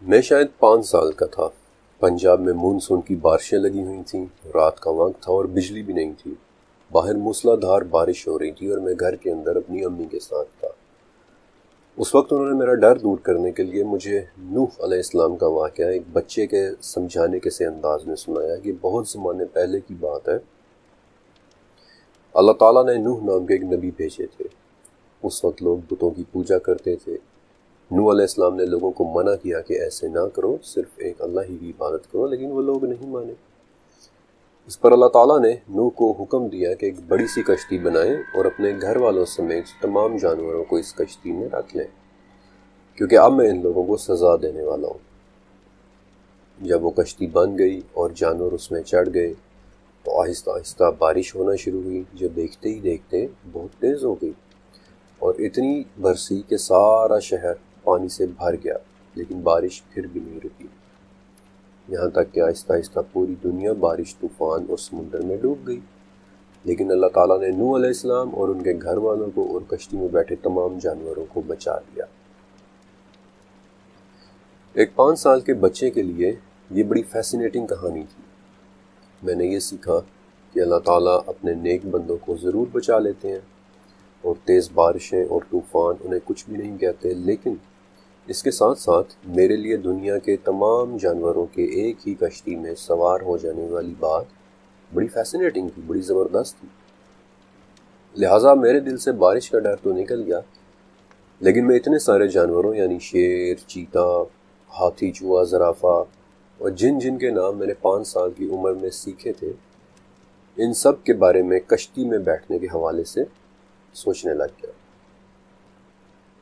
میں شاید 5 سال کا تھا۔ پنجاب میں مونسون کی بارشیں لگی ہوئی تھیں، رات کا وقت تھا اور بجلی بھی نہیں تھی۔ باہر موسلا دھار بارش ہو رہی تھی اور میں گھر کے اندر اپنی امی کے ساتھ تھا۔ اس وقت انہوں نے میرا ڈر دور کرنے کے لیے مجھے نوح علیہ السلام کا واقعہ ایک بچے کے سمجھانے کے سے انداز میں سنایا کہ بہت زمانے پہلے کی بات ہے۔ اللہ تعالیٰ نے نوح نام کے ایک نبی بھیجے تھے۔ اس وقت لوگ بتوں کی پوجا کرتے تھے۔ نوح علیہ السلام نے لوگوں کو منع کیا کہ ایسے نہ کرو، صرف ایک اللہ ہی کی عبادت کرو، لیکن وہ لوگ نہیں مانے۔ اس پر اللہ تعالیٰ نے نوح کو حکم دیا کہ ایک بڑی سی کشتی بنائیں اور اپنے گھر والوں سمیت تمام جانوروں کو اس کشتی میں رکھ لیں، کیونکہ اب میں ان لوگوں کو سزا دینے والا ہوں۔ جب وہ کشتی بن گئی اور جانور اس میں چڑھ گئے تو آہستہ آہستہ بارش ہونا شروع ہوئی، جو دیکھتے ہی دیکھتے بہت تیز ہو گئی اور اتنی برسی کہ سارا شہر پانی سے بھر گیا، لیکن بارش پھر بھی نہیں رکی، یہاں تک کہ آہستہ آہستہ پوری دنیا بارش، طوفان اور سمندر میں ڈوب گئی۔ لیکن اللہ تعالیٰ نے نوح علیہ السلام اور ان کے گھر والوں کو اور کشتی میں بیٹھے تمام جانوروں کو بچا لیا۔ ایک 5 سال کے بچے کے لیے یہ بڑی فیسینیٹنگ کہانی تھی۔ میں نے یہ سیکھا کہ اللہ تعالیٰ اپنے نیک بندوں کو ضرور بچا لیتے ہیں اور تیز بارشیں اور طوفان انہیں کچھ بھی نہیں کہتے، لیکن اس کے ساتھ ساتھ میرے لیے دنیا کے تمام جانوروں کے ایک ہی کشتی میں سوار ہو جانے والی بات بڑی فیسینیٹنگ تھی، بڑی زبردست تھی۔ لہٰذا میرے دل سے بارش کا ڈر تو نکل گیا، لیکن میں اتنے سارے جانوروں یعنی شیر، چیتا، ہاتھی، چوہا، زرافہ اور جن جن کے نام میں نے 5 سال کی عمر میں سیکھے تھے، ان سب کے بارے میں کشتی میں بیٹھنے کے حوالے سے سوچنے لگ گیا۔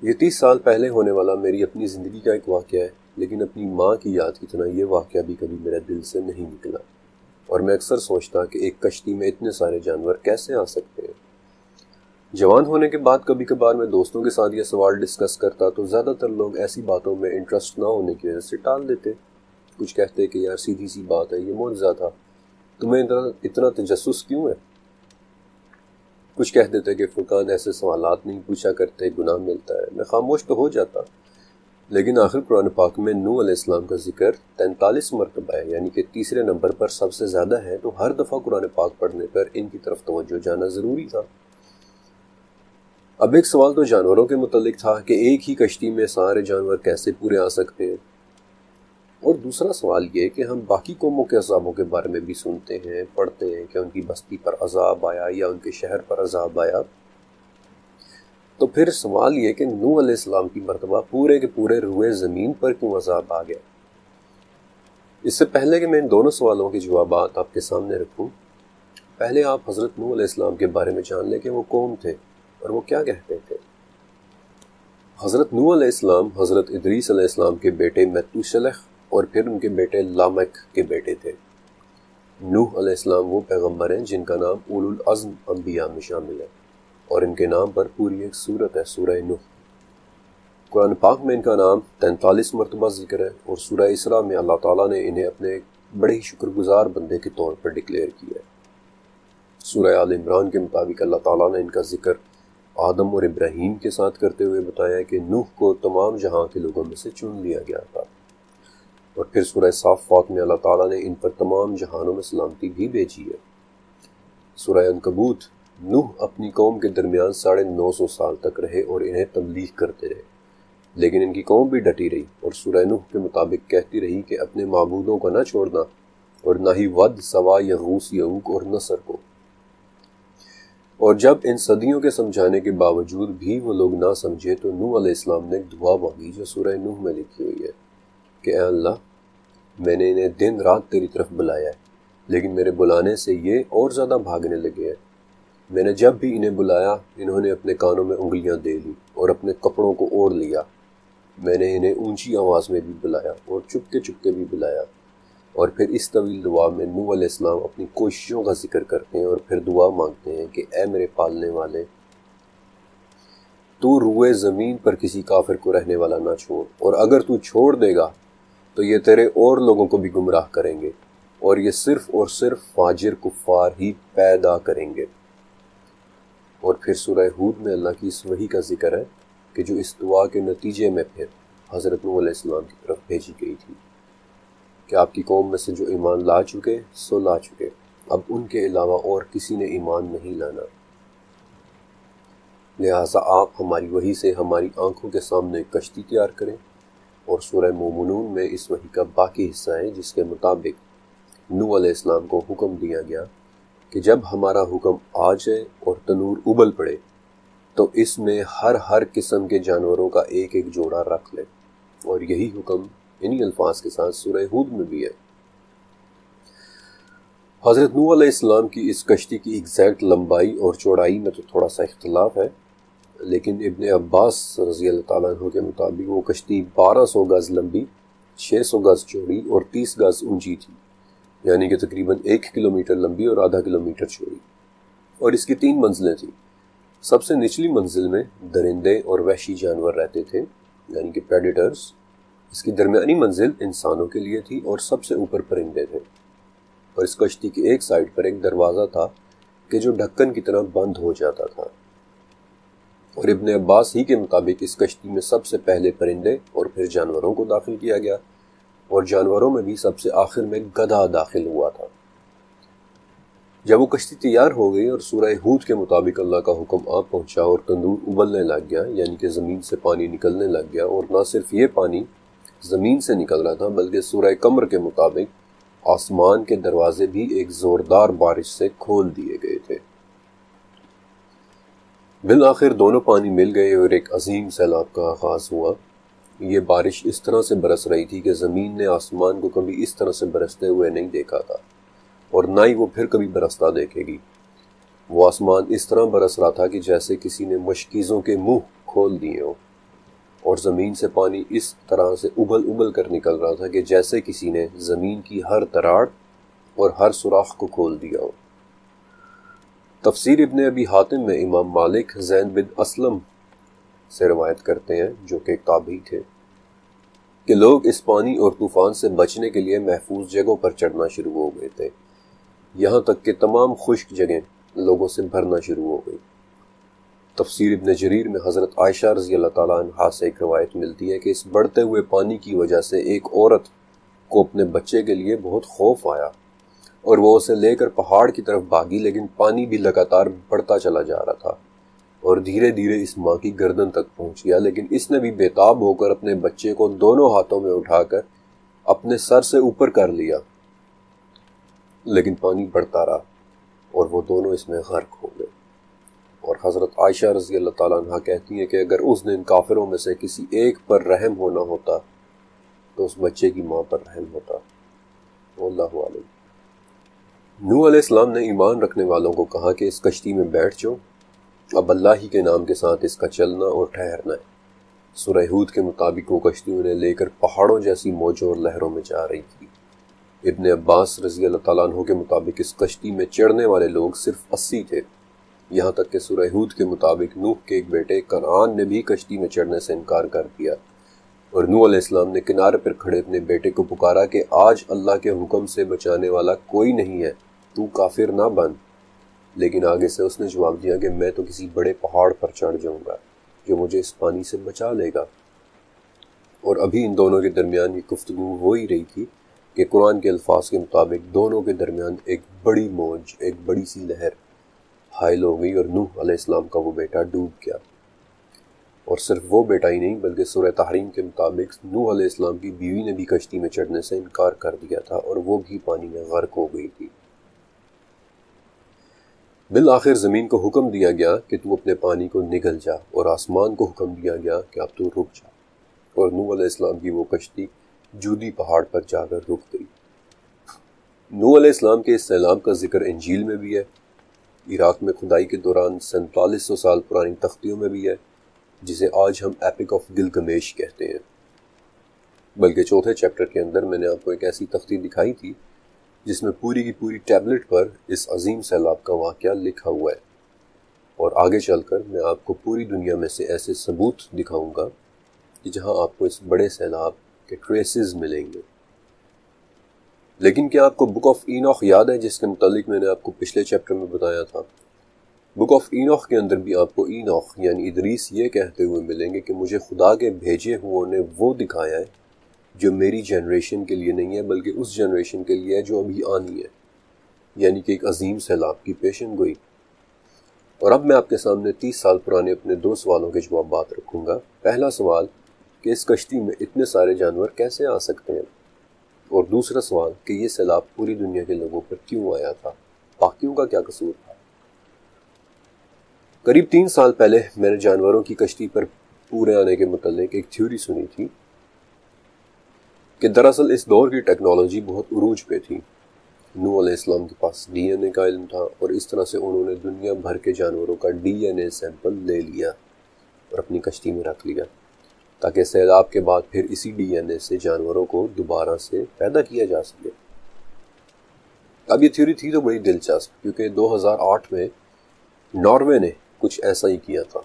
یہ 30 سال پہلے ہونے والا میری اپنی زندگی کا ایک واقعہ ہے، لیکن اپنی ماں کی یاد کی طرح یہ واقعہ بھی کبھی میرے دل سے نہیں نکلا، اور میں اکثر سوچتا کہ ایک کشتی میں اتنے سارے جانور کیسے آ سکتے ہیں۔ جوان ہونے کے بعد کبھی کبھار میں دوستوں کے ساتھ یہ سوال ڈسکس کرتا تو زیادہ تر لوگ ایسی باتوں میں انٹرسٹ نہ ہونے کی وجہ سے ٹال دیتے۔ کچھ کہتے کہ یار سیدھی سی بات ہے، یہ معجزہ تھا، تمہیں اتنا تجسس کیوں ہے؟ کچھ کہہ دیتے کہ فرقان ایسے سوالات نہیں پوچھا کرتے، گناہ ملتا ہے۔ میں خاموش تو ہو جاتا، لیکن آخر قرآن پاک میں نوح علیہ السلام کا ذکر 43 مرتبہ ہے، یعنی کہ تیسرے نمبر پر سب سے زیادہ ہے، تو ہر دفعہ قرآن پاک پڑھنے پر ان کی طرف توجہ جانا ضروری تھا۔ اب ایک سوال تو جانوروں کے متعلق تھا کہ ایک ہی کشتی میں سارے جانور کیسے پورے آ سکتے ہیں، اور دوسرا سوال یہ کہ ہم باقی قوموں کے عذابوں کے بارے میں بھی سنتے ہیں، پڑھتے ہیں کہ ان کی بستی پر عذاب آیا یا ان کے شہر پر عذاب آیا۔ تو پھر سوال یہ کہ نوح علیہ السلام کی مرتبہ پورے کے پورے روئے زمین پر کیوں عذاب آ گیا؟ اس سے پہلے کہ میں ان دونوں سوالوں کے جوابات آپ کے سامنے رکھوں، پہلے آپ حضرت نوح علیہ السلام کے بارے میں جان لیں کہ وہ کون تھے اور وہ کیا کہتے تھے۔ حضرت نوح علیہ السلام حضرت ادریس علیہ السلام کے بیٹے متوشلح اور پھر ان کے بیٹے لامک کے بیٹے تھے۔ نوح علیہ السلام وہ پیغمبر ہیں جن کا نام اولو العزم انبیاء میں شامل ہے، اور ان کے نام پر پوری ایک سورت ہے، سورہ نوح۔ قرآن پاک میں ان کا نام 43 مرتبہ ذکر ہے، اور سورہ اسراء میں اللہ تعالیٰ نے انہیں اپنے بڑے ہی شکر گزار بندے کے طور پر ڈکلیئر کیا ہے۔ سورہ آل عمران کے مطابق اللہ تعالیٰ نے ان کا ذکر آدم اور ابراہیم کے ساتھ کرتے ہوئے بتایا کہ نوح کو تمام جہاں کے لوگوں میں سے چن لیا گیا تھا، اور پھر سورہ صافات میں اللہ تعالیٰ نے ان پر تمام جہانوں میں سلامتی بھی بھیجی ہے۔ سورہ عنکبوت، نوح اپنی قوم کے درمیان 950 سال تک رہے اور انہیں تبلیغ کرتے رہے، لیکن ان کی قوم بھی ڈٹی رہی اور سورہ نوح کے مطابق کہتی رہی کہ اپنے معبودوں کو نہ چھوڑنا، اور نہ ہی ود، سوا، یغوث، یعوق اور نصر کو۔ اور جب ان صدیوں کے سمجھانے کے باوجود بھی وہ لوگ نہ سمجھے تو نوح علیہ السلام نے ایک دعا مانگی جو سورہ نوح میں لکھی ہوئی ہے کہ اے اللہ، میں نے انہیں دن رات تیری طرف بلایا ہے، لیکن میرے بلانے سے یہ اور زیادہ بھاگنے لگے ہیں۔ میں نے جب بھی انہیں بلایا، انہوں نے اپنے کانوں میں انگلیاں دے لی اور اپنے کپڑوں کو اوڑھ لیا۔ میں نے انہیں اونچی آواز میں بھی بلایا اور چپکے چپکے بھی بلایا۔ اور پھر اس طویل دعا میں نوح علیہ السلام اپنی کوششوں کا ذکر کرتے ہیں اور پھر دعا مانگتے ہیں کہ اے میرے پالنے والے، تو روئے زمین پر کسی کافر کو رہنے والا نہ چھوڑ، اور اگر تو چھوڑ دے گا تو یہ تیرے اور لوگوں کو بھی گمراہ کریں گے، اور یہ صرف اور صرف فاجر کفار ہی پیدا کریں گے۔ اور پھر سورہ ہود میں اللہ کی اس وحی کا ذکر ہے کہ جو اس دعا کے نتیجے میں پھر حضرت نوح علیہ السلام کی طرف بھیجی گئی تھی کہ آپ کی قوم میں سے جو ایمان لا چکے سو لا چکے، اب ان کے علاوہ اور کسی نے ایمان نہیں لانا، لہٰذا آپ ہماری وحی سے ہماری آنکھوں کے سامنے ایک کشتی تیار کریں۔ اور سورہ مومنون میں اس وحی کا باقی حصہ ہے جس کے مطابق نوح علیہ السلام کو حکم دیا گیا کہ جب ہمارا حکم آ جائے اور تنور ابل پڑے تو اس میں ہر قسم کے جانوروں کا ایک ایک جوڑا رکھ لیں، اور یہی حکم انہی الفاظ کے ساتھ سورہ ہود میں بھی ہے۔ حضرت نوح علیہ السلام کی اس کشتی کی ایگزیکٹ لمبائی اور چوڑائی میں تو تھوڑا سا اختلاف ہے، لیکن ابن عباس رضی اللہ تعالیٰ عنہ کے مطابق وہ کشتی 1200 گز لمبی، 600 گز چوڑی اور 30 گز اونچی تھی، یعنی کہ تقریباً 1 کلومیٹر لمبی اور آدھا کلومیٹر چوڑی، اور اس کی 3 منزلیں تھیں۔ سب سے نچلی منزل میں درندے اور وحشی جانور رہتے تھے، یعنی کہ پریڈیٹرز۔ اس کی درمیانی منزل انسانوں کے لیے تھی اور سب سے اوپر پرندے تھے، اور اس کشتی کی ایک سائڈ پر ایک دروازہ تھا کہ جو ڈھکن کی طرح بند ہو جاتا تھا، اور ابن عباس ہی کے مطابق اس کشتی میں سب سے پہلے پرندے اور پھر جانوروں کو داخل کیا گیا، اور جانوروں میں بھی سب سے آخر میں گدھا داخل ہوا تھا۔ جب وہ کشتی تیار ہو گئی اور سورہ ہود کے مطابق اللہ کا حکم آ پہنچا اور تندور ابلنے لگ گیا، یعنی کہ زمین سے پانی نکلنے لگ گیا، اور نہ صرف یہ پانی زمین سے نکل رہا تھا بلکہ سورہ قمر کے مطابق آسمان کے دروازے بھی ایک زوردار بارش سے کھول دیے گئے تھے۔ بالآخر دونوں پانی مل گئے اور ایک عظیم سیلاب کا آغاز ہوا۔ یہ بارش اس طرح سے برس رہی تھی کہ زمین نے آسمان کو کبھی اس طرح سے برستے ہوئے نہیں دیکھا تھا، اور نہ ہی وہ پھر کبھی برستا دیکھے گی۔ وہ آسمان اس طرح برس رہا تھا کہ جیسے کسی نے مشکیزوں کے منہ کھول دیے ہوں، اور زمین سے پانی اس طرح سے ابل کر نکل رہا تھا کہ جیسے کسی نے زمین کی ہر تراڑ اور ہر سوراخ کو کھول دیا ہو۔ تفسیر ابن ابی حاتم میں امام مالک زین بن اسلم سے روایت کرتے ہیں، جو کہ تابعی تھے، کہ لوگ اس پانی اور طوفان سے بچنے کے لیے محفوظ جگہوں پر چڑھنا شروع ہو گئے تھے، یہاں تک کہ تمام خشک جگہیں لوگوں سے بھرنا شروع ہو گئی۔ تفسیر ابن جریر میں حضرت عائشہ رضی اللہ تعالیٰ عنہا سے ایک روایت ملتی ہے کہ اس بڑھتے ہوئے پانی کی وجہ سے ایک عورت کو اپنے بچے کے لیے بہت خوف آیا، اور وہ اسے لے کر پہاڑ کی طرف بھاگی، لیکن پانی بھی لگاتار بڑھتا چلا جا رہا تھا اور دھیرے دھیرے اس ماں کی گردن تک پہنچ گیا، لیکن اس نے بھی بےتاب ہو کر اپنے بچے کو دونوں ہاتھوں میں اٹھا کر اپنے سر سے اوپر کر لیا، لیکن پانی بڑھتا رہا اور وہ دونوں اس میں غرق ہو گئے۔ اور حضرت عائشہ رضی اللہ تعالیٰ عنہ کہتی ہیں کہ اگر اس دن کافروں میں سے کسی ایک پر رحم ہونا ہوتا تو اس بچے کی ماں پر رحم ہوتا۔ واللہ عالم۔ نوح علیہ السلام نے ایمان رکھنے والوں کو کہا کہ اس کشتی میں بیٹھ جاؤ، اب اللہ ہی کے نام کے ساتھ اس کا چلنا اور ٹھہرنا ہے۔ سورہ ہود کے مطابق وہ کشتی انہیں لے کر پہاڑوں جیسی موجوں اور لہروں میں جا رہی تھی۔ ابن عباس رضی اللہ تعالیٰ عنہ کے مطابق اس کشتی میں چڑھنے والے لوگ صرف 80 تھے، یہاں تک کہ سورہ ہود کے مطابق نوح کے ایک بیٹے کنعان نے بھی کشتی میں چڑھنے سے انکار کر دیا، اور نوح علیہ السلام نے کنارے پر کھڑے اپنے بیٹے کو پکارا کہ آج اللہ کے حکم سے بچانے والا کوئی نہیں ہے، تو کافر نہ بن۔ لیکن آگے سے اس نے جواب دیا کہ میں تو کسی بڑے پہاڑ پر چڑھ جاؤں گا جو مجھے اس پانی سے بچا لے گا۔ اور ابھی ان دونوں کے درمیان یہ گفتگو ہو ہی رہی تھی کہ قرآن کے الفاظ کے مطابق دونوں کے درمیان ایک بڑی موج، ایک بڑی سی لہر حائل ہو گئی، اور نوح علیہ السلام کا وہ بیٹا ڈوب گیا۔ اور صرف وہ بیٹا ہی نہیں بلکہ سورہ تحریم کے مطابق نوح علیہ السلام کی بیوی نے بھی کشتی میں چڑھنے سے انکار کر دیا تھا، اور وہ بھی پانی میں غرق ہو گئی تھی۔ بالآخر زمین کو حکم دیا گیا کہ تو اپنے پانی کو نگل جا، اور آسمان کو حکم دیا گیا کہ اب تو رک جا، اور نوح علیہ السلام کی وہ کشتی جودی پہاڑ پر جا کر رک گئی۔ نوح علیہ السلام کے اس سیلاب کا ذکر انجیل میں بھی ہے، عراق میں کھدائی کے دوران 4700 سال پرانی تختیوں میں بھی ہے، جسے آج ہم ایپک آف گلگمیش کہتے ہیں۔ بلکہ چوتھے چیپٹر کے اندر میں نے آپ کو ایک ایسی تختی دکھائی تھی جس میں پوری کی پوری ٹیبلٹ پر اس عظیم سیلاب کا واقعہ لکھا ہوا ہے، اور آگے چل کر میں آپ کو پوری دنیا میں سے ایسے ثبوت دکھاؤں گا کہ جہاں آپ کو اس بڑے سیلاب کے ٹریسز ملیں گے۔ لیکن کیا آپ کو بک آف اینوخ یاد ہے جس کے متعلق میں نے آپ کو پچھلے چیپٹر میں بتایا تھا بک آف اینوخ کے اندر بھی آپ کو اینوخ یعنی ادریس یہ کہتے ہوئے ملیں گے کہ مجھے خدا کے بھیجے ہوئے نے وہ دکھایا ہے جو میری جنریشن کے لیے نہیں ہے بلکہ اس جنریشن کے لیے ہے جو ابھی آنی ہے، یعنی کہ ایک عظیم سیلاب کی پیشن گوئی۔ اور اب میں آپ کے سامنے 30 سال پرانے اپنے 2 سوالوں کے جوابات رکھوں گا۔ پہلا سوال کہ اس کشتی میں اتنے سارے جانور کیسے آ سکتے ہیں، اور دوسرا سوال کہ یہ سیلاب پوری دنیا کے لوگوں پر کیوں آیا تھا، باقیوں کا کیا قصور تھا۔ قریب 3 سال پہلے میں نے جانوروں کی کشتی پر پورے آنے کے متعلق ایک تھیوری سنی تھی کہ دراصل اس دور کی ٹیکنالوجی بہت عروج پہ تھی۔ نوح علیہ السلام کے پاس ڈی این اے کا علم تھا، اور اس طرح سے انہوں نے دنیا بھر کے جانوروں کا ڈی این اے سیمپل لے لیا اور اپنی کشتی میں رکھ لیا تاکہ سیلاب کے بعد پھر اسی ڈی این اے سے جانوروں کو دوبارہ سے پیدا کیا جا سکے۔ اب یہ تھیوری تھی تو بڑی دلچسپ، کیونکہ 2008 میں ناروے نے کچھ ایسا ہی کیا تھا۔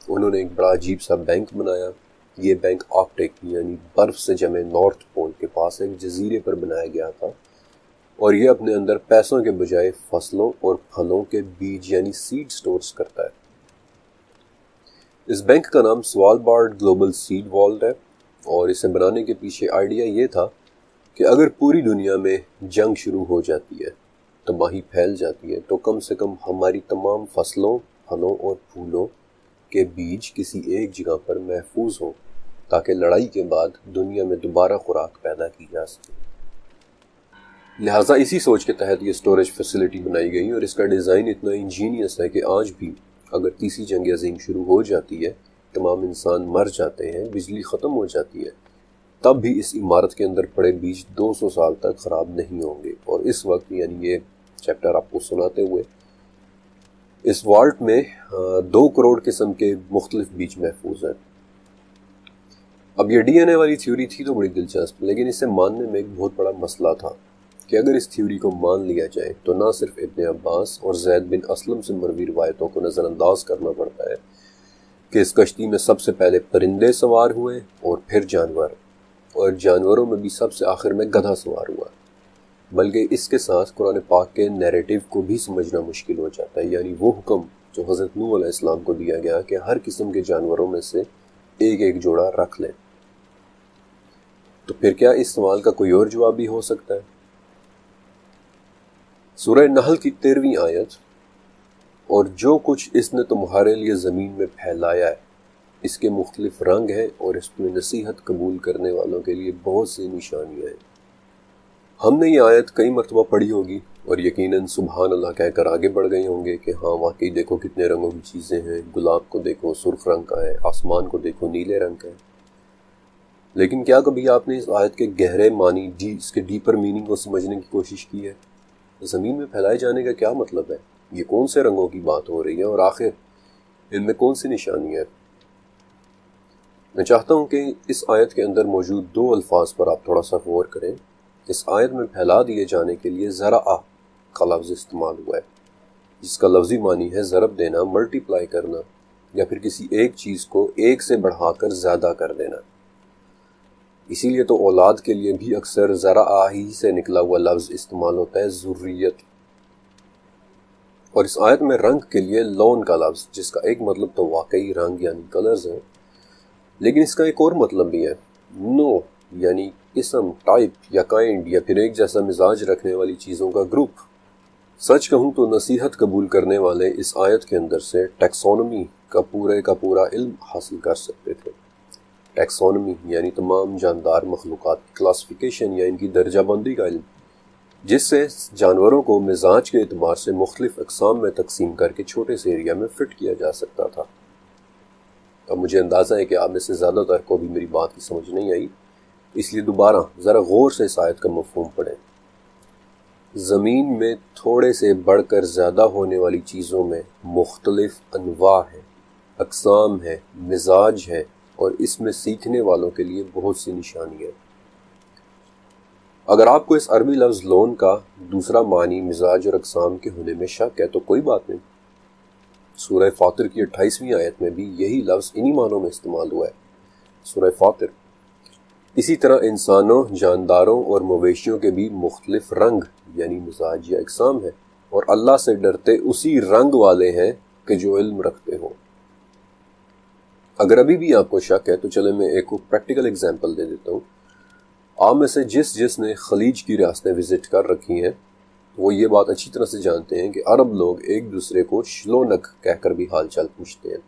انہوں نے ایک بڑا عجیب سا بینک بنایا۔ یہ بینک آرکٹک یعنی برف سے جمے نارتھ پول کے پاس ایک جزیرے پر بنایا گیا تھا، اور یہ اپنے اندر پیسوں کے بجائے فصلوں اور پھلوں کے بیج یعنی سیڈ سٹورز کرتا ہے۔ اس بینک کا نام سوالبارڈ گلوبل سیڈ والٹ ہے، اور اسے بنانے کے پیچھے آئیڈیا یہ تھا کہ اگر پوری دنیا میں جنگ شروع ہو جاتی ہے، تباہی پھیل جاتی ہے، تو کم سے کم ہماری تمام فصلوں، پھلوں اور پھولوں کے بیج کسی ایک جگہ پر محفوظ ہوں تاکہ لڑائی کے بعد دنیا میں دوبارہ خوراک پیدا کی جا سکے۔ لہٰذا اسی سوچ کے تحت یہ سٹوریج فیسلٹی بنائی گئی، اور اس کا ڈیزائن اتنا انجینئس ہے کہ آج بھی اگر تیسری جنگ عظیم شروع ہو جاتی ہے، تمام انسان مر جاتے ہیں، بجلی ختم ہو جاتی ہے، تب بھی اس عمارت کے اندر پڑے بیج 200 سال تک خراب نہیں ہوں گے۔ اور اس وقت یعنی یہ چیپٹر آپ کو سناتے ہوئے اس والٹ میں 2 کروڑ قسم کے مختلف بیج محفوظ ہیں۔ اب یہ ڈی این اے والی تھیوری تھی تو بڑی دلچسپ، لیکن اسے ماننے میں ایک بہت بڑا مسئلہ تھا کہ اگر اس تھیوری کو مان لیا جائے تو نہ صرف ابن عباس اور زید بن اسلم سے مروی روایتوں کو نظر انداز کرنا پڑتا ہے کہ اس کشتی میں سب سے پہلے پرندے سوار ہوئے اور پھر جانور، اور جانوروں میں بھی سب سے آخر میں گدھا سوار ہوا، بلکہ اس کے ساتھ قرآن پاک کے نیریٹو کو بھی سمجھنا مشکل ہو جاتا ہے، یعنی وہ حکم جو حضرت نوح علیہ السلام کو دیا گیا کہ ہر قسم کے جانوروں میں سے ایک ایک جوڑا رکھ لیں۔ تو پھر کیا اس سوال کا کوئی اور جواب بھی ہو سکتا ہے؟ سورہ نحل کی 13ویں آیت، اور جو کچھ اس نے تمہارے لیے زمین میں پھیلایا ہے اس کے مختلف رنگ ہیں، اور اس میں نصیحت قبول کرنے والوں کے لیے بہت سی نشانیاں ہیں۔ ہم نے یہ آیت کئی مرتبہ پڑھی ہوگی اور یقیناً سبحان اللہ کہہ کر آگے بڑھ گئے ہوں گے کہ ہاں واقعی دیکھو کتنے رنگوں کی چیزیں ہیں، گلاب کو دیکھو سرخ رنگ کا ہے، آسمان کو دیکھو نیلے رنگ کا ہے۔ لیکن کیا کبھی آپ نے اس آیت کے گہرے معنی اس کے ڈیپر میننگ کو سمجھنے کی کوشش کی ہے؟ زمین میں پھیلائے جانے کا کیا مطلب ہے؟ یہ کون سے رنگوں کی بات ہو رہی ہے، اور آخر ان میں کون سی نشانیاں ہیں؟ میں چاہتا ہوں کہ اس آیت کے اندر موجود 2 الفاظ پر آپ تھوڑا سا غور کریں۔ اس آیت میں پھیلا دیے جانے کے لیے زرعہ کا لفظ استعمال ہوا ہے، جس کا لفظی معنی ہے ضرب دینا، ملٹی پلائی کرنا، یا پھر کسی ایک چیز کو ایک سے بڑھا کر زیادہ کر دینا۔ اسی لیے تو اولاد کے لیے بھی اکثر زرعہ ہی سے نکلا ہوا لفظ استعمال ہوتا ہے، ذریت۔ اور اس آیت میں رنگ کے لیے لون کا لفظ، جس کا ایک مطلب تو واقعی رنگ یعنی کلرز ہیں، لیکن اس کا ایک اور مطلب بھی ہے، نو یعنی قسم، ٹائپ یا کائنڈ، یا پھر ایک جیسا مزاج رکھنے والی چیزوں کا گروپ۔ سچ کہوں تو نصیحت قبول کرنے والے اس آیت کے اندر سے ٹیکسونومی کا پورا علم حاصل کر سکتے تھے۔ ٹیکسونومی یعنی تمام جاندار مخلوقات کی کلاسیفیکیشن یا ان کی درجہ بندی کا علم، جس سے جانوروں کو مزاج کے اعتبار سے مختلف اقسام میں تقسیم کر کے چھوٹے سے ایریا میں فٹ کیا جا سکتا تھا۔ اب مجھے اندازہ ہے کہ آپ میں سے زیادہ تر کو بھی میری بات کی سمجھ نہیں آئی، اس لیے دوبارہ ذرا غور سے اس آیت کا مفہوم پڑھیں۔ زمین میں تھوڑے سے بڑھ کر زیادہ ہونے والی چیزوں میں مختلف انواع ہیں، اقسام ہیں، مزاج ہے، اور اس میں سیکھنے والوں کے لیے بہت سی نشانیاں۔ اگر آپ کو اس عربی لفظ لون کا دوسرا معنی مزاج اور اقسام کے ہونے میں شک ہے تو کوئی بات نہیں، سورہ فاطر کی 28ویں آیت میں بھی یہی لفظ انہی معنوں میں استعمال ہوا ہے، سورہ فاطر۔ اسی طرح انسانوں، جانداروں اور مویشیوں کے بھی مختلف رنگ یعنی مزاج یا اقسام ہے۔ اور اللہ سے ڈرتے اسی رنگ والے ہیں کہ جو علم رکھتے ہوں۔ اگر ابھی بھی آپ کو شک ہے تو چلے میں ایک پریکٹیکل اگزامپل دے دیتا ہوں۔ آپ میں سے جس نے خلیج کی ریاستیں وزٹ کر رکھی ہیں وہ یہ بات اچھی طرح سے جانتے ہیں کہ عرب لوگ ایک دوسرے کو شلونک کہہ کر بھی حال چال پوچھتے ہیں۔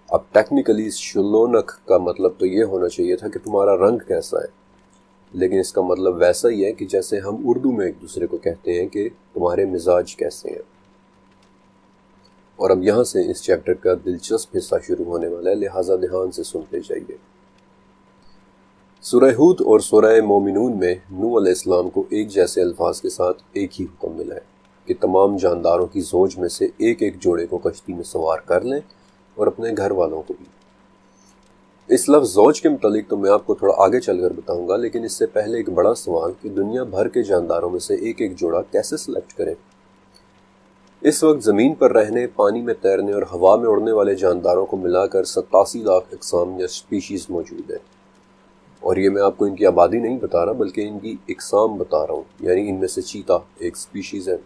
اب ٹیکنیکلی شلونک کا مطلب تو یہ ہونا چاہیے تھا کہ تمہارا رنگ کیسا ہے، لیکن اس کا مطلب ویسا ہی ہے کہ جیسے ہم اردو میں ایک دوسرے کو کہتے ہیں کہ تمہارے مزاج کیسے ہیں۔ اور اب یہاں سے اس چیپٹر کا دلچسپ حصہ شروع ہونے والا ہے، لہٰذا دھیان سے سنتے جائیے۔ سورہ ہود اور سورہ مومنون میں نوح علیہ السلام کو ایک جیسے الفاظ کے ساتھ ایک ہی حکم ملا ہے کہ تمام جانداروں کی زوج میں سے ایک ایک جوڑے کو کشتی میں سوار کر لیں اور اپنے گھر والوں کو بھی۔ اس لفظ زوج کے متعلق تو میں آپ کو تھوڑا آگے چل کر بتاؤں گا، لیکن اس سے پہلے ایک بڑا سوال کہ دنیا بھر کے جانداروں میں سے ایک ایک جوڑا کیسے سلیکٹ کریں۔ اس وقت زمین پر رہنے، پانی میں تیرنے اور ہوا میں اڑنے والے جانداروں کو ملا کر 87 لاکھ اقسام یا اسپیشیز موجود ہیں، اور یہ میں آپ کو ان کی آبادی نہیں بتا رہا بلکہ ان کی اقسام بتا رہا ہوں۔ یعنی ان میں سے چیتا ایک اسپیشیز ہے،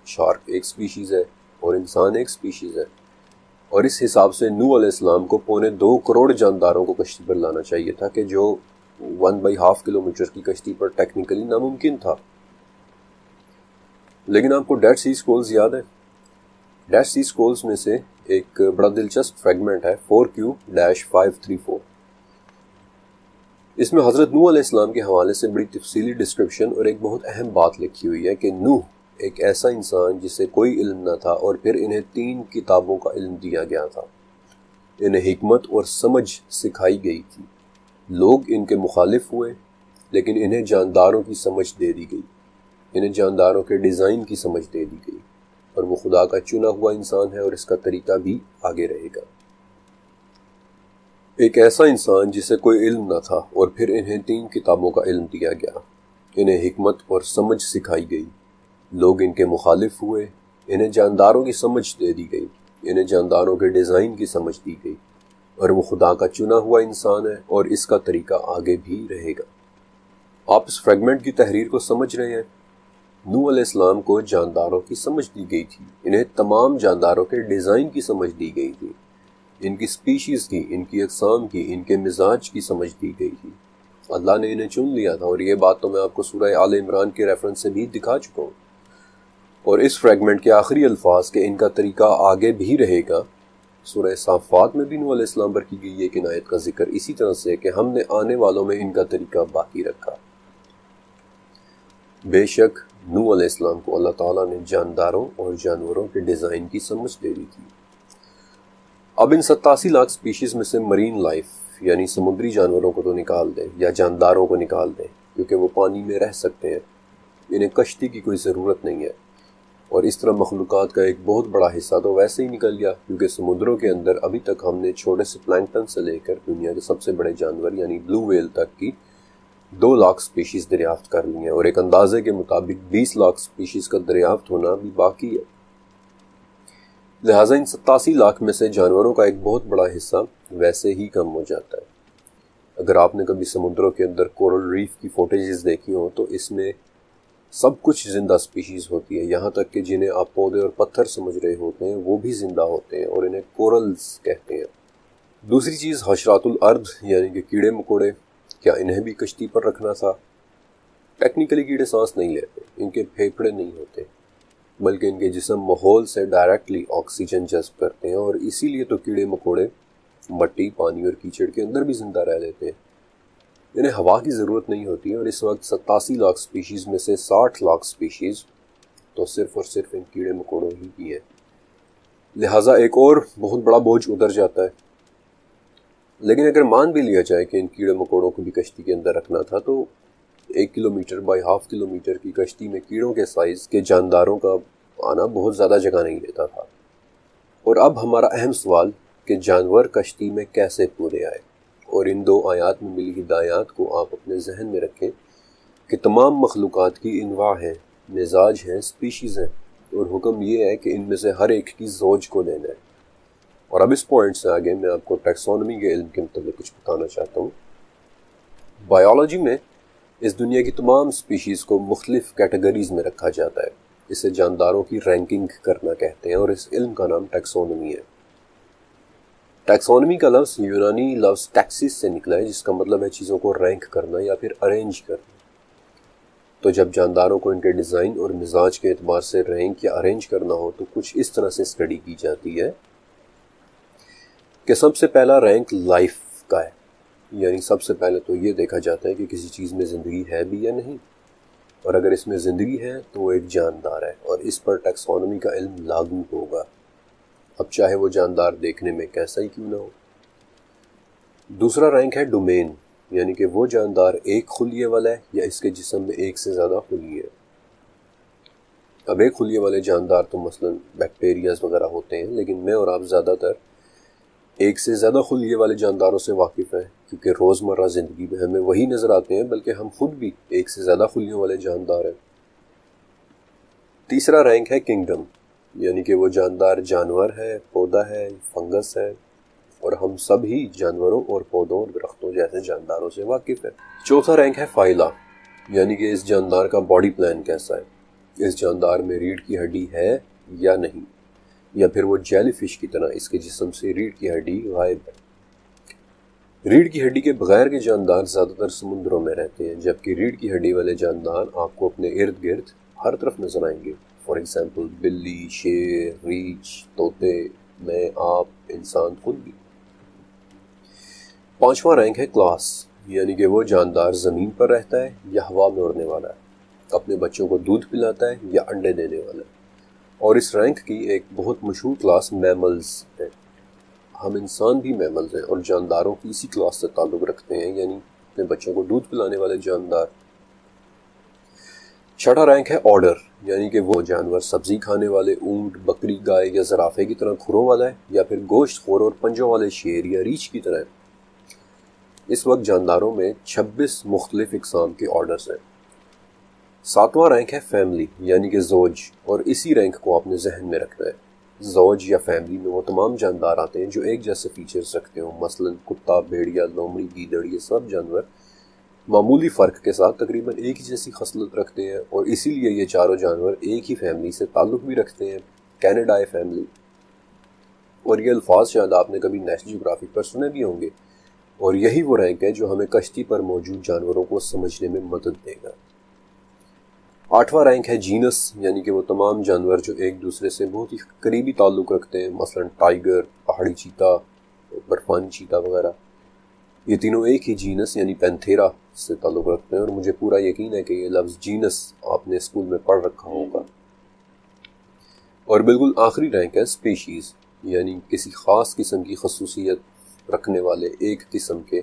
شارک ایک اسپیشیز ہے، اور انسان ایک اسپیشیز ہے۔ اور اس حساب سے نوح علیہ السلام کو 2.25 کروڑ جانداروں کو کشتی پر لانا چاہیے تھا، کہ جو 1/2 کلومیٹر کی کشتی پر ٹیکنیکلی ناممکن تھا۔ لیکن آپ کو ڈیڈ سی اسکرولز یاد ہے؟ ڈیڈ سی اسکرولز میں سے ایک بڑا دلچسپ فریگمنٹ ہے 4Q-534۔ اس میں حضرت نوح علیہ السلام کے حوالے سے بڑی تفصیلی ڈسکرپشن اور ایک بہت اہم بات لکھی ہوئی ہے کہ نوح ایک ایسا انسان جسے کوئی علم نہ تھا، اور پھر انہیں 3 کتابوں کا علم دیا گیا تھا۔ انہیں حکمت اور سمجھ سکھائی گئی تھی۔ لوگ ان کے مخالف ہوئے، لیکن انہیں جانداروں کی سمجھ دے دی گئی، انہیں جانداروں کے ڈیزائن کی سمجھ دے دی گئی، اور وہ خدا کا چنا ہوا انسان ہے اور اس کا طریقہ بھی آگے رہے گا۔ ایک ایسا انسان جسے کوئی علم نہ تھا، اور پھر انہیں 3 کتابوں کا علم دیا گیا، انہیں حکمت اور سمجھ سکھائی گئی، لوگ ان کے مخالف ہوئے، انہیں جانداروں کی سمجھ دے دی گئی، انہیں جانداروں کے ڈیزائن کی سمجھ دی گئی، اور وہ خدا کا چنا ہوا انسان ہے اور اس کا طریقہ آگے بھی رہے گا۔ آپ اس فریگمنٹ کی تحریر کو سمجھ رہے ہیں؟ نوح علیہ السلام کو جانداروں کی سمجھ دی گئی تھی، انہیں تمام جانداروں کے ڈیزائن کی سمجھ دی گئی تھی، ان کی سپیشیز کی، ان کی اقسام کی، ان کے مزاج کی سمجھ دی گئی تھی۔ اللہ نے انہیں چن لیا تھا، اور یہ بات تو میں آپ کو سورہ آل عمران کے ریفرنس سے بھی دکھا چکا ہوں۔ اور اس فریگمنٹ کے آخری الفاظ کہ ان کا طریقہ آگے بھی رہے گا، سورہ صافات میں بھی نوح علیہ السلام پر کی گئی ایک عنایت کا ذکر اسی طرح سے کہ ہم نے آنے والوں میں ان کا طریقہ باقی رکھا۔ بے شک نوح علیہ السلام کو اللہ تعالیٰ نے جانداروں اور جانوروں کے ڈیزائن کی سمجھ دے دی تھی۔ اب ان 87 لاکھ سپیشیز میں سے مرین لائف یعنی سمندری جانوروں کو تو نکال دیں، یا جانداروں کو نکال دیں، کیونکہ وہ پانی میں رہ سکتے ہیں، انہیں کشتی کی کوئی ضرورت نہیں ہے۔ اور اس طرح مخلوقات کا ایک بہت بڑا حصہ تو ویسے ہی نکل گیا، کیونکہ سمندروں کے اندر ابھی تک ہم نے چھوٹے سے پلانکٹن سے لے کر دنیا کے سب سے بڑے جانور یعنی بلو ویل تک کی 2 لاکھ سپیشیز دریافت کر لی ہیں، اور ایک اندازے کے مطابق 20 لاکھ سپیشیز کا دریافت ہونا بھی باقی ہے۔ لہٰذا ان 87 لاکھ میں سے جانوروں کا ایک بہت بڑا حصہ ویسے ہی کم ہو جاتا ہے۔ اگر آپ نے کبھی سمندروں کے اندر کورل ریف کی فوٹیجز دیکھی ہوں تو اس میں سب کچھ زندہ سپیشیز ہوتی ہے، یہاں تک کہ جنہیں آپ پودے اور پتھر سمجھ رہے ہوتے ہیں وہ بھی زندہ ہوتے ہیں، اور انہیں کورلز کہتے ہیں۔ دوسری چیز حشرات الارض یعنی کہ کیڑے مکوڑے، کیا انہیں بھی کشتی پر رکھنا تھا؟ ٹیکنیکلی کیڑے سانس نہیں لیتے، ان کے پھیپھڑے نہیں ہوتے، بلکہ ان کے جسم ماحول سے ڈائریکٹلی آکسیجن جذب کرتے ہیں، اور اسی لیے تو کیڑے مکوڑے مٹی، پانی اور کیچڑ کے اندر بھی زندہ رہ لیتے ہیں، انہیں ہوا کی ضرورت نہیں ہوتی ہے۔ اور اس وقت 87 لاکھ سپیشیز میں سے 60 لاکھ سپیشیز تو صرف اور صرف ان کیڑے مکوڑوں ہی کی ہیں، لہٰذا ایک اور بہت بڑا بوجھ اتر جاتا ہے۔ لیکن اگر مان بھی لیا جائے کہ ان کیڑے مکوڑوں کو بھی کشتی کے اندر رکھنا تھا، تو 1 کلومیٹر بائی 1/2 کلومیٹر کی کشتی میں کیڑوں کے سائز کے جانداروں کا آنا بہت زیادہ جگہ نہیں لیتا تھا۔ اور اب ہمارا اہم سوال کہ جانور کشتی میں کیسے پورے آئے، اور ان 2 آیات میں ملی ہدایات کو آپ اپنے ذہن میں رکھیں کہ تمام مخلوقات کی انواع ہیں، مزاج ہیں، سپیشیز ہیں، اور حکم یہ ہے کہ ان میں سے ہر ایک کی زوج کو لینا ہے۔ اور اب اس پوائنٹ سے آگے میں آپ کو ٹیکسونومی کے علم کے متعلق کچھ بتانا چاہتا ہوں۔ بائیولوجی میں اس دنیا کی تمام سپیشیز کو مختلف کیٹیگریز میں رکھا جاتا ہے، اسے جانداروں کی رینکنگ کرنا کہتے ہیں اور اس علم کا نام ٹیکسونومی ہے۔ ٹیکسونومی کا لفظ یونانی لفظ ٹیکسس سے نکلا ہے، جس کا مطلب ہے چیزوں کو رینک کرنا یا پھر ارینج کرنا۔ تو جب جانداروں کو ان کے ڈیزائن اور مزاج کے اعتبار سے رینک یا ارینج کرنا ہو تو کچھ اس طرح سے اسٹڈی کی جاتی ہے کہ سب سے پہلا رینک لائف کا ہے، یعنی سب سے پہلے تو یہ دیکھا جاتا ہے کہ کسی چیز میں زندگی ہے بھی یا نہیں، اور اگر اس میں زندگی ہے تو وہ ایک جاندار ہے اور اس پر ٹیکسونومی کا علم لاگو ہوگا، اب چاہے وہ جاندار دیکھنے میں کیسا ہی کیوں نہ ہو۔ دوسرا رینک ہے ڈومین، یعنی کہ وہ جاندار ایک خلیے والا ہے یا اس کے جسم میں ایک سے زیادہ خلیے ہیں۔ اب ایک خلیے والے جاندار تو مثلا بیکٹیریاز وغیرہ ہوتے ہیں، لیکن میں اور آپ زیادہ تر ایک سے زیادہ خلیے والے جانداروں سے واقف ہیں، کیونکہ روزمرہ زندگی میں ہمیں وہی نظر آتے ہیں، بلکہ ہم خود بھی ایک سے زیادہ خلیوں والے جاندار ہیں۔ تیسرا رینک ہے کنگڈم، یعنی کہ وہ جاندار جانور ہے، پودا ہے، فنگس ہے، اور ہم سب ہی جانوروں اور پودوں اور درختوں جیسے جانداروں سے واقف ہیں۔ چوتھا رینک ہے فائلا، یعنی کہ اس جاندار کا باڈی پلان کیسا ہے، اس جاندار میں ریڑھ کی ہڈی ہے یا نہیں، یا پھر وہ جیلی فش کی طرح اس کے جسم سے ریڑھ کی ہڈی غائب ہے۔ ریڑھ کی ہڈی کے بغیر کے جاندار زیادہ تر سمندروں میں رہتے ہیں، جبکہ ریڑھ کی ہڈی والے جاندار آپ کو اپنے ارد گرد ہر طرف نظر آئیں گے، فار ایگزامپل بلی، شیر، ریچھ، طوطے، میں، آپ، انسان خود بھی۔ پانچواں رینک ہے کلاس، یعنی کہ وہ جاندار زمین پر رہتا ہے یا ہوا میں اڑنے والا ہے، اپنے بچوں کو دودھ پلاتا ہے یا انڈے دینے والا ہے۔ اور اس رینک کی ایک بہت مشہور کلاس میملز ہے۔ ہم انسان بھی میملز ہیں اور جانداروں کی اسی کلاس سے تعلق رکھتے ہیں، یعنی اپنے بچوں کو دودھ پلانے والے جاندار۔ چھٹا رینک ہے آرڈر، یعنی کہ وہ جانور سبزی کھانے والے اونٹ، بکری، گائے یا زرافے کی طرح کھروں والا ہے، یا پھر گوشت خور اور پنجوں والے شیر یا ریچھ کی طرح ہے۔ اس وقت جانداروں میں 26 مختلف اقسام کے آرڈرز ہیں۔ ساتواں رینک ہے فیملی، یعنی کہ زوج، اور اسی رینک کو آپ نے ذہن میں رکھنا ہے۔ زوج یا فیملی میں وہ تمام جاندار آتے ہیں جو ایک جیسے فیچرز رکھتے ہوں، مثلا کتا، بھیڑیا، لومڑی، گیدڑ، یہ سب جانور معمولی فرق کے ساتھ تقریباً ایک ہی جیسی خصلت رکھتے ہیں، اور اسی لیے یہ چاروں جانور ایک ہی فیملی سے تعلق بھی رکھتے ہیں، کینیڈائی فیملی۔ اور یہ الفاظ شاید آپ نے کبھی نیشنل جیوگرافک پر سنے بھی ہوں گے، اور یہی وہ رینک ہے جو ہمیں کشتی پر موجود جانوروں کو سمجھنے میں مدد دے گا۔ آٹھواں رینک ہے جینس، یعنی کہ وہ تمام جانور جو ایک دوسرے سے بہت ہی قریبی تعلق رکھتے ہیں، مثلا ٹائیگر، پہاڑی چیتا، برفانی چیتا وغیرہ۔ یہ تینوں ایک ہی جینس یعنی پینتھیرا سے تعلق رکھتے ہیں، اور مجھے پورا یقین ہے کہ یہ لفظ جینس آپ نے اسکول میں پڑھ رکھا ہوگا۔ اور بالکل آخری رینک ہے اسپیشیز، یعنی کسی خاص قسم کی خصوصیت رکھنے والے ایک قسم کے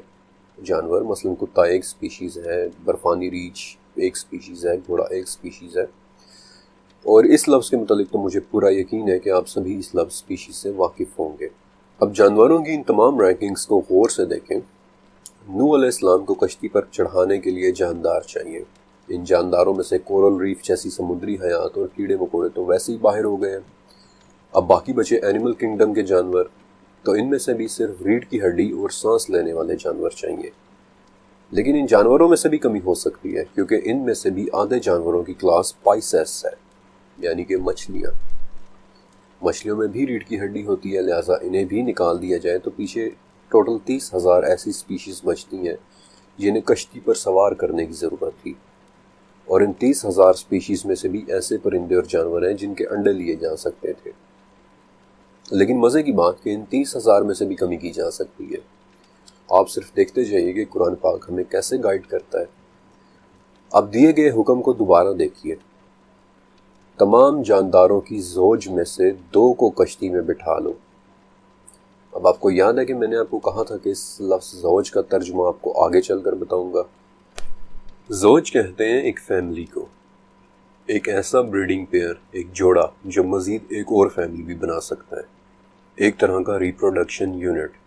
جانور، مثلا کتا ایک سپیشیز ہے، برفانی ریچھ ایک سپیشیز ہے، گھوڑا ایک سپیشیز ہے۔ اور اس لفظ کے متعلق تو مجھے پورا یقین ہے کہ آپ سبھی اس لفظ سپیشیز سے واقف ہوں گے۔ اب جانوروں کی ان تمام رینکنگز کو غور سے دیکھیں۔ نوح علیہ السلام کو کشتی پر چڑھانے کے لیے جاندار چاہیے۔ ان جانداروں میں سے کورل ریف جیسی سمندری حیات اور کیڑے مکوڑے تو ویسے ہی باہر ہو گئے ہیں۔ اب باقی بچے اینیمل کنگڈم کے جانور، تو ان میں سے بھی صرف ریڑھ کی ہڈی اور سانس لینے والے جانور چاہیے۔ لیکن ان جانوروں میں سے بھی کمی ہو سکتی ہے، کیونکہ ان میں سے بھی آدھے جانوروں کی کلاس پائسیس ہے، یعنی کہ مچھلیاں۔ مچھلیوں میں بھی ریڑھ کی ہڈی ہوتی ہے، لہٰذا انہیں بھی نکال دیا جائے تو پیچھے ٹوٹل 30,000 ایسی سپیشیز بچتی ہیں جنہیں کشتی پر سوار کرنے کی ضرورت تھی۔ اور ان 30,000 سپیشیز میں سے بھی ایسے پرندے اور جانور ہیں جن کے انڈے لیے جا سکتے تھے۔ لیکن مزے کی بات کہ ان 30,000 میں سے بھی کمی کی جا سکتی ہے۔ آپ صرف دیکھتے جائیے کہ قرآن پاک ہمیں کیسے گائیڈ کرتا ہے۔ اب دیے گئے حکم کو دوبارہ دیکھیے۔ تمام جانداروں کی زوج میں سے 2 کو کشتی میں بٹھا لو۔ اب آپ کو یاد ہے کہ میں نے آپ کو کہا تھا کہ اس لفظ زوج کا ترجمہ آپ کو آگے چل کر بتاؤں گا۔ زوج کہتے ہیں ایک فیملی کو، ایک ایسا بریڈنگ پیئر، ایک جوڑا جو مزید ایک اور فیملی بھی بنا سکتا ہے، ایک طرح کا ریپروڈکشن یونٹ۔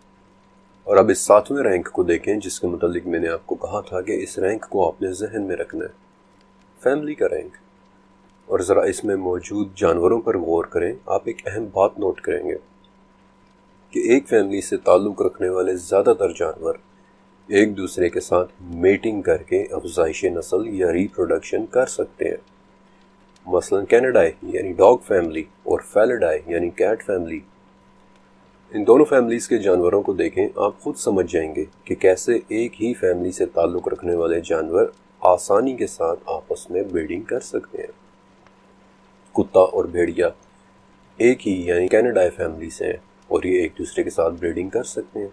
اور اب اس 7ویں رینک کو دیکھیں جس کے متعلق میں نے آپ کو کہا تھا کہ اس رینک کو آپ نے ذہن میں رکھنا ہے، فیملی کا رینک۔ اور ذرا اس میں موجود جانوروں پر غور کریں، آپ ایک اہم بات نوٹ کریں گے کہ ایک فیملی سے تعلق رکھنے والے زیادہ تر جانور ایک دوسرے کے ساتھ میٹنگ کر کے افزائش نسل یا ریپروڈکشن کر سکتے ہیں۔ مثلا کینیڈائی یعنی ڈاگ فیملی اور فیلیڈائی یعنی کیٹ فیملی۔ ان دونوں فیملیز کے جانوروں کو دیکھیں، آپ خود سمجھ جائیں گے کہ کیسے ایک ہی فیملی سے تعلق رکھنے والے جانور آسانی کے ساتھ آپس میں بریڈنگ کر سکتے ہیں۔ کتا اور بھیڑیا ایک ہی یعنی کینیڈائی فیملی سے ہیں اور یہ ایک دوسرے کے ساتھ بریڈنگ کر سکتے ہیں۔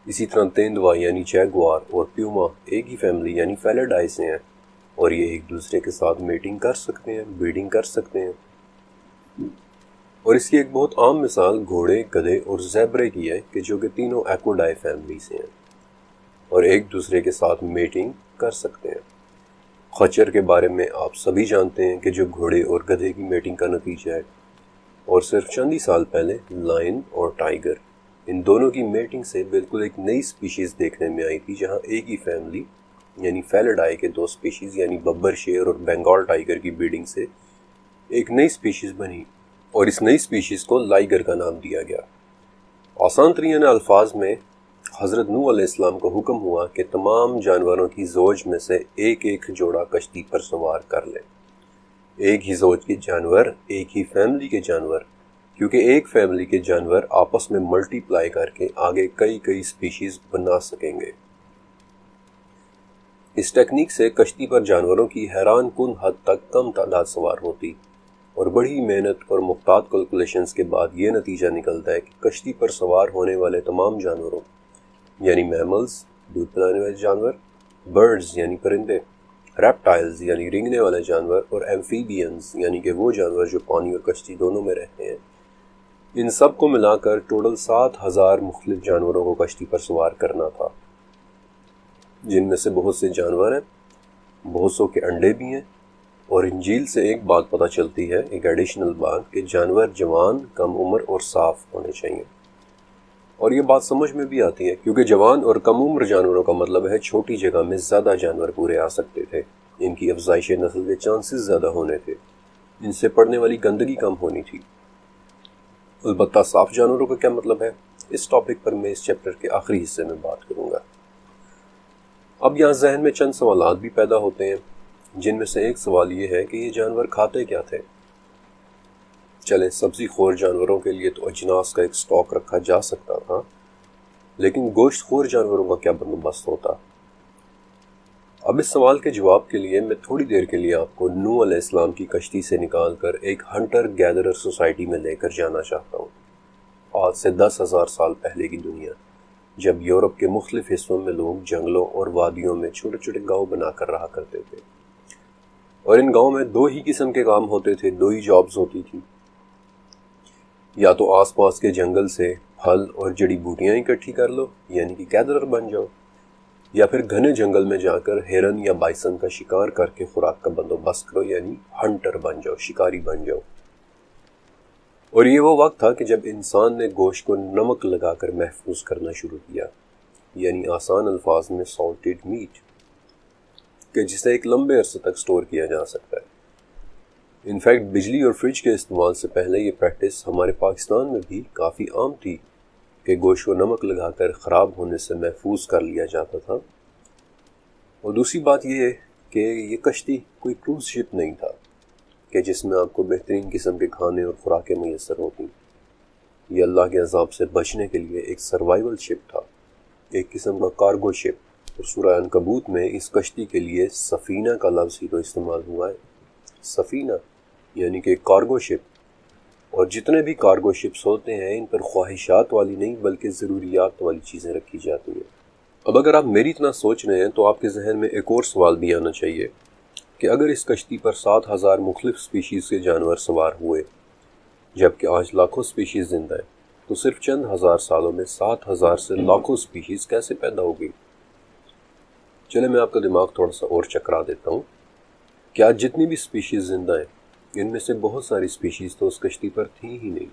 اسی طرح تیندوا یعنی جیگوار اور پیوما ایک ہی فیملی یعنی فیلیڈائی سے ہیں اور یہ ایک دوسرے کے ساتھ میٹنگ کر سکتے ہیں، بریڈنگ کر سکتے ہیں۔ اور اس کی ایک بہت عام مثال گھوڑے، گدھے اور زیبرے کی ہے کہ جو کہ تینوں ایکوڈائی فیملی سے ہیں اور ایک دوسرے کے ساتھ میٹنگ کر سکتے ہیں۔ خچر کے بارے میں آپ سبھی جانتے ہیں کہ جو گھوڑے اور گدھے کی میٹنگ کا نتیجہ ہے، اور صرف چند ہی سال پہلے لائن اور ٹائیگر ان دونوں کی میٹنگ سے بالکل ایک نئی سپیشیز دیکھنے میں آئی تھی، جہاں ایک ہی فیملی یعنی فیلیڈائی کے دو سپیشیز یعنی ببر شیر اور بنگال ٹائیگر کی بریڈنگ سے ایک نئی سپیشیز بنی اور اس نئی سپیشیز کو لائگر کا نام دیا گیا۔ آسان ترین الفاظ میں حضرت نوح علیہ السلام کو حکم ہوا کہ تمام جانوروں کی زوج میں سے ایک ایک جوڑا کشتی پر سوار کر لیں۔ ایک ہی زوج کے جانور، ایک ہی فیملی کے جانور، کیونکہ ایک فیملی کے جانور آپس میں ملٹی پلائی کر کے آگے کئی سپیشیز بنا سکیں گے۔ اس ٹیکنیک سے کشتی پر جانوروں کی حیران کن حد تک کم تعداد سوار ہوتی اور بڑی محنت اور محتاط کیلکولیشنز کے بعد یہ نتیجہ نکلتا ہے کہ کشتی پر سوار ہونے والے تمام جانوروں یعنی میملز دودھ پلانے والے جانور، برڈز یعنی پرندے، ریپٹائلز یعنی رینگنے والے جانور اور ایمفیبینز یعنی کہ وہ جانور جو پانی اور کشتی دونوں میں رہتے ہیں، ان سب کو ملا کر ٹوٹل 7,000 مختلف جانوروں کو کشتی پر سوار کرنا تھا، جن میں سے بہت سے جانور ہیں، بہت سو کے انڈے بھی ہیں، اور انجیل سے ایک بات پتہ چلتی ہے، ایک ایڈیشنل بات، کہ جانور جوان، کم عمر اور صاف ہونے چاہیے۔ اور یہ بات سمجھ میں بھی آتی ہے کیونکہ جوان اور کم عمر جانوروں کا مطلب ہے چھوٹی جگہ میں زیادہ جانور پورے آ سکتے تھے، ان کی افزائش نسل کے چانسز زیادہ ہونے تھے، ان سے پڑنے والی گندگی کم ہونی تھی۔ البتہ صاف جانوروں کا کیا مطلب ہے؟ اس ٹاپک پر میں اس چیپٹر کے آخری حصے میں بات کروں گا۔ اب یہاں ذہن میں چند سوالات بھی پیدا ہوتے ہیں، جن میں سے ایک سوال یہ ہے کہ یہ جانور کھاتے کیا تھے؟ چلیں، سبزی خور جانوروں کے لیے تو اجناس کا ایک سٹاک رکھا جا سکتا تھا، لیکن گوشت خور جانوروں کا کیا بندوبست ہوتا؟ اب اس سوال کے جواب کے لیے میں تھوڑی دیر کے لیے آپ کو نوح علیہ السلام کی کشتی سے نکال کر ایک ہنٹر گیدرر سوسائٹی میں لے کر جانا چاہتا ہوں، آج سے 10,000 سال پہلے کی دنیا، جب یورپ کے مختلف حصوں میں لوگ جنگلوں اور وادیوں میں چھوٹے چھوٹے گاؤں بنا کر رہا کرتے تھے، اور ان گاؤں میں 2 ہی قسم کے کام ہوتے تھے، 2 ہی جابز ہوتی تھی، یا تو آس پاس کے جنگل سے پھل اور جڑی بوٹیاں اکٹھی کر لو یعنی کہ گیدرر بن جاؤ، یا پھر گھنے جنگل میں جا کر ہرن یا بائسن کا شکار کر کے خوراک کا بندوبست کرو یعنی ہنٹر بن جاؤ، شکاری بن جاؤ۔ اور یہ وہ وقت تھا کہ جب انسان نے گوشت کو نمک لگا کر محفوظ کرنا شروع کیا، یعنی آسان الفاظ میں سالٹڈ میٹ، کہ جسے ایک لمبے عرصے تک سٹور کیا جا سکتا ہے۔ انفیکٹ بجلی اور فریج کے استعمال سے پہلے یہ پریکٹس ہمارے پاکستان میں بھی کافی عام تھی کہ گوشت کو نمک لگا کر خراب ہونے سے محفوظ کر لیا جاتا تھا۔ اور دوسری بات یہ ہے کہ یہ کشتی کوئی کروز شپ نہیں تھا کہ جس میں آپ کو بہترین قسم کے کھانے اور خوراکیں میسر ہوتی۔ یہ اللہ کے عذاب سے بچنے کے لیے ایک سروائیول شپ تھا، ایک قسم کا کارگو شپ، اور سورہ عنکبوت میں اس کشتی کے لیے سفینہ کا لفظ ہی تو استعمال ہوا ہے، سفینہ یعنی کہ کارگو شپ۔ اور جتنے بھی کارگو شپس ہوتے ہیں ان پر خواہشات والی نہیں بلکہ ضروریات والی چیزیں رکھی جاتی ہیں۔ اب اگر آپ میری اتنا سوچ رہے ہیں تو آپ کے ذہن میں ایک اور سوال بھی آنا چاہیے کہ اگر اس کشتی پر 7,000 مختلف سپیشیز کے جانور سوار ہوئے جبکہ آج لاکھوں سپیشیز زندہ ہیں، تو صرف چند ہزار سالوں میں 7,000 سے لاکھوں سپیشیز کیسے پیدا ہوگی؟ چلے میں آپ کا دماغ تھوڑا سا اور چکرا دیتا ہوں کہ آج جتنی بھی سپیشیز زندہ ہیں ان میں سے بہت ساری سپیشیز تو اس کشتی پر تھی ہی نہیں۔